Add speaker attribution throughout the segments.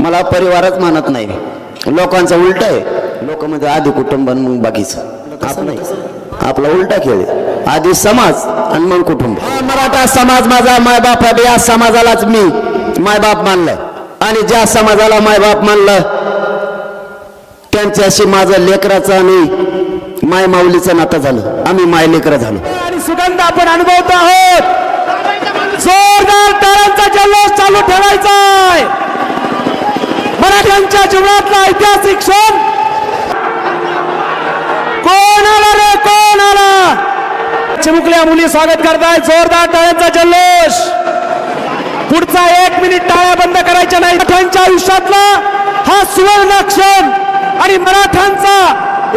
Speaker 1: मला परिवारच मानत नाही. लोकांचं उलट आहे. लोक म्हणजे आधी कुटुंब मग बाकीचं. असं नाही, आपला उलटा खेळ आहे. आधी समाज आणि मग कुटुंब. मराठा समाज माझा मायबाप आहे. या समाजालाच मी मायबाप मानलंय आणि ज्या समाजाला मायबाप मानलं त्यांच्याशी माझं लेकराचं आणि माय माऊलीचं नातं झालं. आम्ही माय लेकरं झालो
Speaker 2: आणि सुगंध आपण अनुभवतो आहोत. जोरदार टाळ्यांचा जल्लोष चालू ठेवायचा आहे. मराठ्यांच्या जीवनातला ऐतिहासिक क्षण. कोण आला रे, कोण आला? चिमुकल्या मुली स्वागत करतायत. जोरदार टाळ्यांचा जल्लोष. पुढचा 1 मिनिट टाळ्या बंद करायच्या नाही. मराठ्यांच्या आयुष्यातला हा सुवर्ण क्षण आणि मराठ्यांचा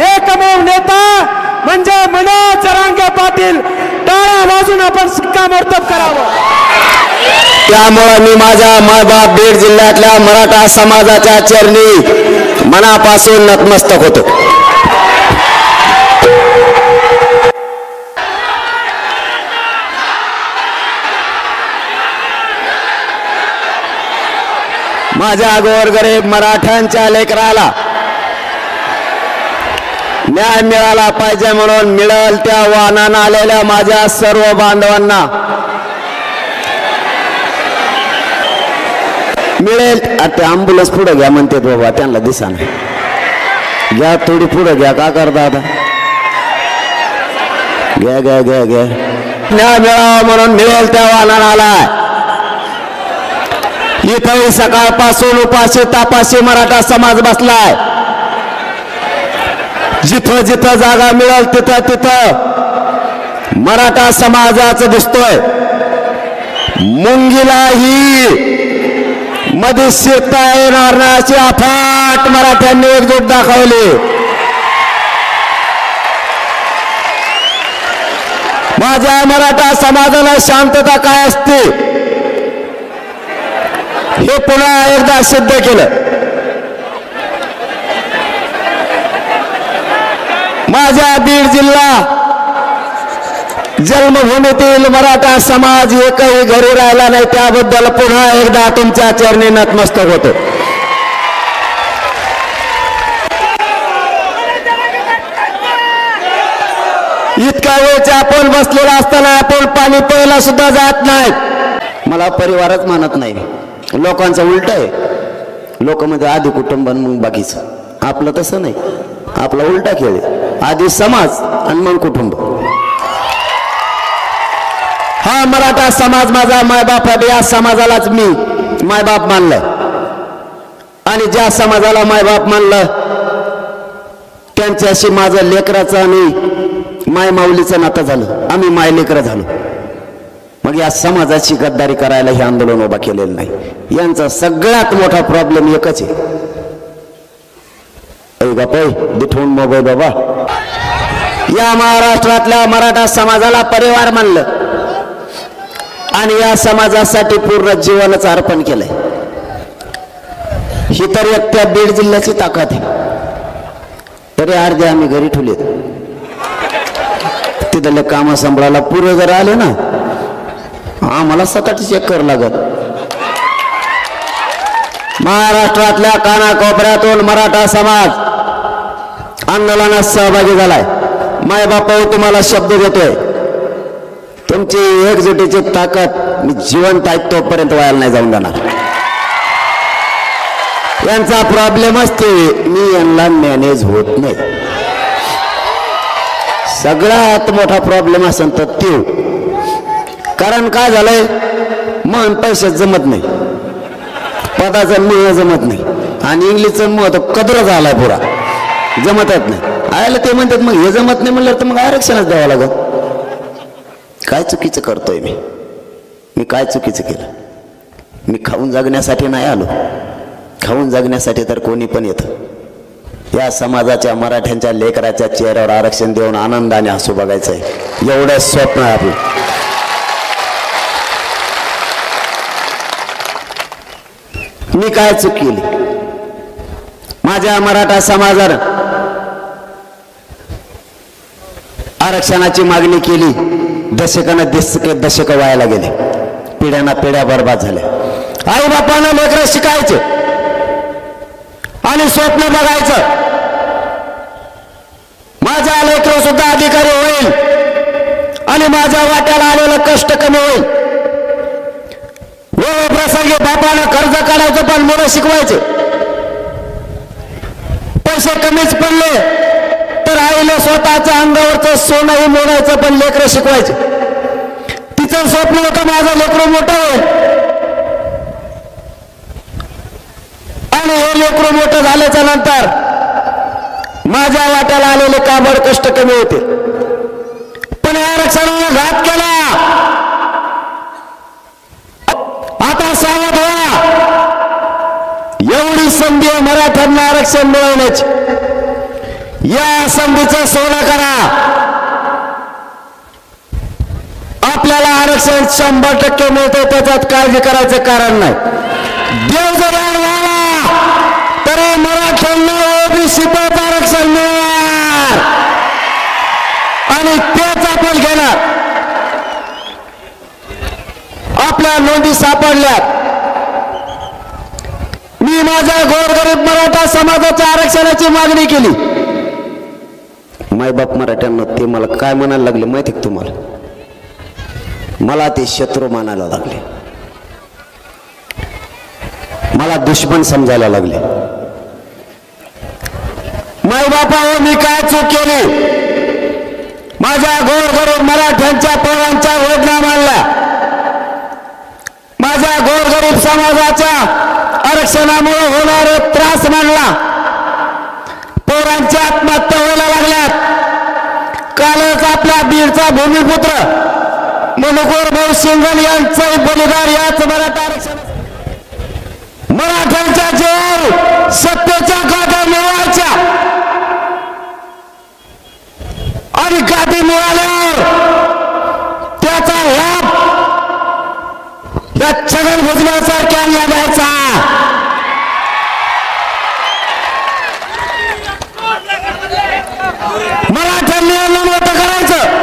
Speaker 2: एकमेव नेता म्हणजे मनोज जरांगे पाटील. टाळ्या वाजून आपण शिक्कामोर्तब करावं.
Speaker 1: त्यामुळे मी माझ्या मायबाप बीड जिल्ह्यातल्या मराठा समाजाच्या चरणी मनापासून नतमस्तक होतो. माझ्या गोरगरीब मराठ्यांच्या लेकराला न्याय मिळाला पाहिजे म्हणून मिळेल त्या वाहनानं आलेल्या माझ्या सर्व बांधवांना मिळेल. आता ॲम्ब्युलन्स पुढे घ्या म्हणते बाबा, त्यांना दिसा नाही. घ्या थोडी पुढे घ्या. का करता आता? घ्या घ्या घ्या घ्या. न्याय मिळावा म्हणून मिळेल त्या वाहनानं आलाय. इथंही सकाळपासून उपाशी तापाशी मराठा समाज बसलाय. जिथं जिथं जागा मिळेल तिथं तिथं मराठा समाजाचं दिसतोय. मुंगीलाही मध्ये शिरता येणार नाही अशी अफाट मराठ्यांनी एकजूट दाखवली. माझ्या मराठा समाजाला शांतता काय असते हे पुन्हा एकदा सिद्ध केलं. माझ्या बीड जिल्हा जन्मभूमीतील मराठा समाज एकही घरी राहिला नाही. त्याबद्दल पुन्हा एकदा तुमच्या चरणी नतमस्तक होतो. इतका वेळच्या आपण बसलेला असताना आपण पाणी प्यायला सुद्धा जात नाही. मला परिवारच मानत नाही. लोकांचं उलट आहे. लोक म्हणजे आधी कुटुंब मग बाकीचं. आपलं तसं नाही, आपला उलटा खेळ आहे. आधी समाज आणि मग कुटुंब. हा मराठा समाज माझा मायबाप आहे. या समाजालाच मी मायबाप मानलंय आणि ज्या समाजाला मायबाप मानलं त्यांच्याशी माझं लेकराचं आणि माय माऊलीचं नातं झालं. आम्ही माय लेकरं झालो. मग या समाजाची गद्दारी करायला हे आंदोलन उभा केलेलं नाही. यांचा सगळ्यात मोठा प्रॉब्लेम एकच आहे. दिठवून मोबाईल बाबा. या महाराष्ट्रातल्या मराठा समाजाला परिवार मानलं आणि या समाजासाठी पूर्ण जीवनच अर्पण केलंय. ही तर एक त्या बीड जिल्ह्याची ताकद आहे. तरी अर्धे आम्ही घरी ठेवलेत. तिथले काम सांभाळायला पुरे जर आले ना आम्हाला 7-8 चेक लागत. महाराष्ट्रातल्या कानाकोपऱ्यातून मराठा समाज आंदोलनात सहभागी झालाय. मायबापा तुम्हाला शब्द देतोय, तुमची एकजुटीची ताकद मी जिवंत आहे तोपर्यंत व्हायला नाही जाऊन देणार. यांचा प्रॉब्लेमच ते मी यांना मॅनेज होत नाही. सगळ्यात मोठा प्रॉब्लेम असेल तर ते. कारण काय झालंय, मन पैशात जमत नाही, पदाचं मुळ जमत नाही आणि इंग्लिशचं मुळ तर कदर झालाय पुरा, जमतच नाही. आयला ते म्हणतात मग हे जमत नाही म्हणलं तर मग आरक्षणच द्यावं लागत. काय चुकीचं करतोय मी काय चुकीचं केलं? मी खाऊन जगण्यासाठी नाही आलो. खाऊन जगण्यासाठी तर कोणी पण येतं. या समाजाच्या मराठ्यांच्या लेकराच्या चेहऱ्यावर आरक्षण देऊन आनंदाने हसू बघायचंय एवढं स्वप्न आहे आपलं. मी काय चूक केली? माझ्या मराठा समाजानं आरक्षणाची मागणी केली. दशकानं दशक व्हायला गेले. पिढ्याना पिढ्या बर्बाद झाल्या. आई बापानं लेकरं शिकायचे, आणि स्वप्न बघायचं. माझा लेकरू सुद्धा अधिकारी होईल आणि माझ्या वाट्याला आलेलं कष्ट कमी होईल. प्रसंगी बापानं कर्ज काढायचं पण मुलं शिकवायचे. पैसे कमीच पडले तर आईला स्वतःच्या अंगावरचं सोनंही मोडायचं पण लेकरं शिकवायचे. तिचं स्वप्न होतं माझं लेकरू मोठं होईल आणि हे लेकरू मोठं झाल्याच्या नंतर माझ्या वाट्याला आलेले काबड कष्ट कमी होते. पण आरक्षणाने घात केला. आता सावध व्हा. एवढी संधी आहे मराठ्यांना आरक्षण मिळवण्याची. या संधीचं सोनं करा. आपल्याला आरक्षण 100% मिळते त्याच्यात काळजी करायचं कारण नाही. देव जर व्हावा तरी मराठ्यांना ओबीसीत आरक्षण मिळणार आणि तेच आपण घेणार. आपल्या नोंदी सापडल्यात. मी माझ्या गोरगरीब मराठा समाजाच्या आरक्षणाची मागणी केली. मायबाप मराठ्यांना ते मला काय म्हणायला लागले माहिती का तुम्हाला? मला ते शत्रू मानायला लागले. मला दुश्मन समजायला लागले. मायबापावर मी काय चूक केली? माझ्या गोरगरीब मराठ्यांच्या पोरांच्या वेदना मानल्या. माझ्या गोरगरीब समाजाच्या आरक्षणामुळे होणारे त्रास मानला. पोरांच्या आत्महत्या व्हायला लागल्यात. कालच आपल्या बीडचा भूमिपुत्र मनोहर भाऊ सिंगल यांचं बलिदान याच मराठा आरक्षण. मराठ्यांच्या जीवावर सत्तेच्या गाद्या मिळवायच्या आणि गादी मिळाल्यावर त्याचा लाभ या छगन भुजबळासारख्यांना द्यायचा. मराठ्यांनी यांना मोठं करायचं.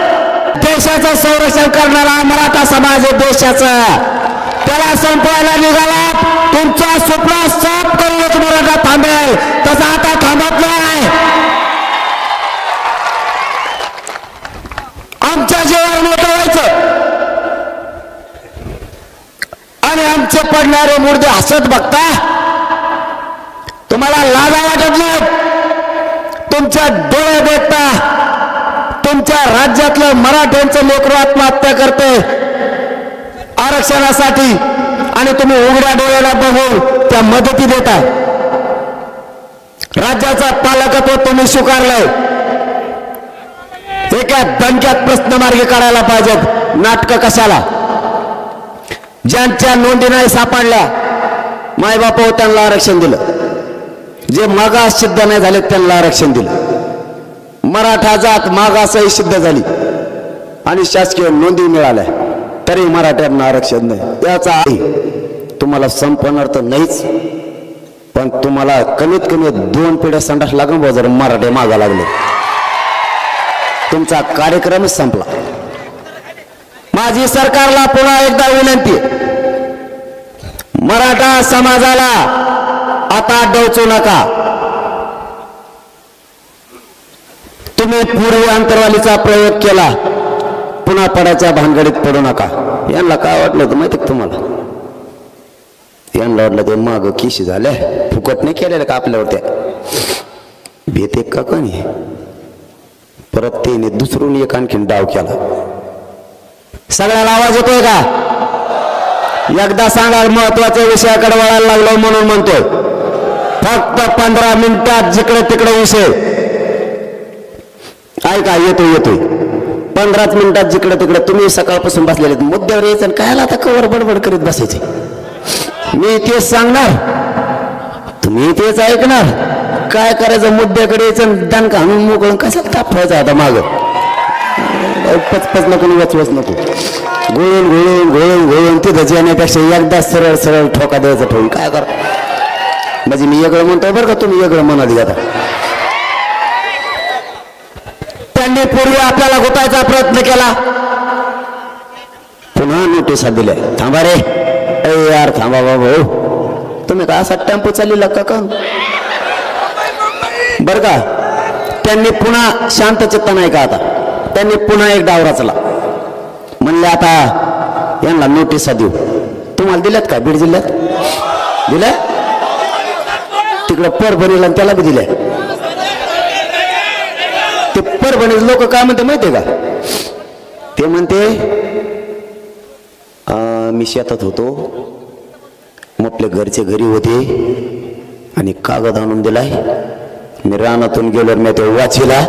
Speaker 1: देशाचं संरक्षण करणारा मराठा समाज आहे देशाचं. त्याला संपवायला निघाला. तुमचा स्वप्न साफ करूनच मराठा थांबेल. तसा आता थांबत नाही. आमच्या जीवावर मोठं व्हायचं आणि आमचे पडणारे मुर्दे हसत बघता. तुम्हाला लाजा वाटत नाही? तुमच्या डोळे देखता तुमच्या राज्यातलं मराठ्यांचं लेकरू आत्महत्या करते आरक्षणासाठी आणि तुम्ही उघड्या डोळ्याला बघून त्या मदती देताय. राज्याचा पालकत्व तुम्ही स्वीकारलंय. एका दणक्यात प्रश्न मार्गी काढायला पाहिजेत. नाटकं कशाला? ज्यांच्या नोंदी नाही सापडल्या मायबाप त्यांना आरक्षण दिलं. जे मागास सिद्ध नाही झाले त्यांना आरक्षण दिलं. मराठा जात मागासही सिद्ध झाली आणि शासकीय नोंदी मिळाल्या तरी मराठ्यांना आरक्षण नाही. त्याचा तुम्हाला संपणार तर नाहीच पण तुम्हाला कमीत कमी 2 पिढ्या संडास लागून जर मराठे मागा लागले तुमचा कार्यक्रमच संपला. माझी सरकारला पुन्हा एकदा विनंती, मराठा समाजाला आता डोचू नका. तुम्ही पूर्वी अंतरवालीचा प्रयोग केला, पुन्हा पडायच्या भानगडीत पडू नका. यांना काय वाटलं होतं माहिती तुम्हाला? यांना वाटलं ते माग किशी झाल्या फुकट नाही केलेलं का आपल्यावर त्या भीत एक का कोणी परत त्याने दुसरून एक आणखीन डाव केला. सगळ्याला आवाज येतोय का? एकदा सांगा. महत्वाच्या विषयाकडे वळायला लागलो म्हणून म्हणतोय. फक्त 15 मिनिटात जिकडे तिकडे विषय ऐका. येतोय 15 मिनिटात जिकडे तिकडे. तुम्ही सकाळपासून बसलेले मुद्द्यावर यायचं आणि कायला आता कवर बडबड करीत बसायचे. मी तेच सांगणार, तुम्ही तेच ऐकणार. काय करायचं? मुद्द्याकडे यायचं, दणका आणून मोकळून कशाला तापवायचं आता माग. पचपच नको, वचवच नको. घोळून घोळून घोळून घोळून तिथं जेण्यापेक्षा एकदा सरळ सरळ ठोका द्यायचा ठेवून काय कर. म्हणजे मी वेगळं म्हणतोय बरं का, तुम्ही वेगळं म्हणाली आता. त्यांनी पूर्वी आपल्याला गुतायचा प्रयत्न केला, पुन्हा नोटिसा दिल्या. थांबा रे यार, थांबा बाबा. तुम्ही का असा टेम्पो चाललेला का? बर का. त्यांनी पुन्हा शांत चित्त नाही का आता, त्यांनी पुन्हा एक डाव रचला. म्हणले आता यांना नोटिसा देऊ. तुम्हाला दिल्यात का बीड जिल्ह्यात? दिल्या तिकडं परभणीला त्याला बी दिल्या. ते परभणीचे लोक काय म्हणते माहितीये का? ते म्हणते मी शेतात होतो, मग आपल्या घरचे घरी होते आणि कागद आणून दिलाय, मी रानातून गेलो, मी ते वाचीला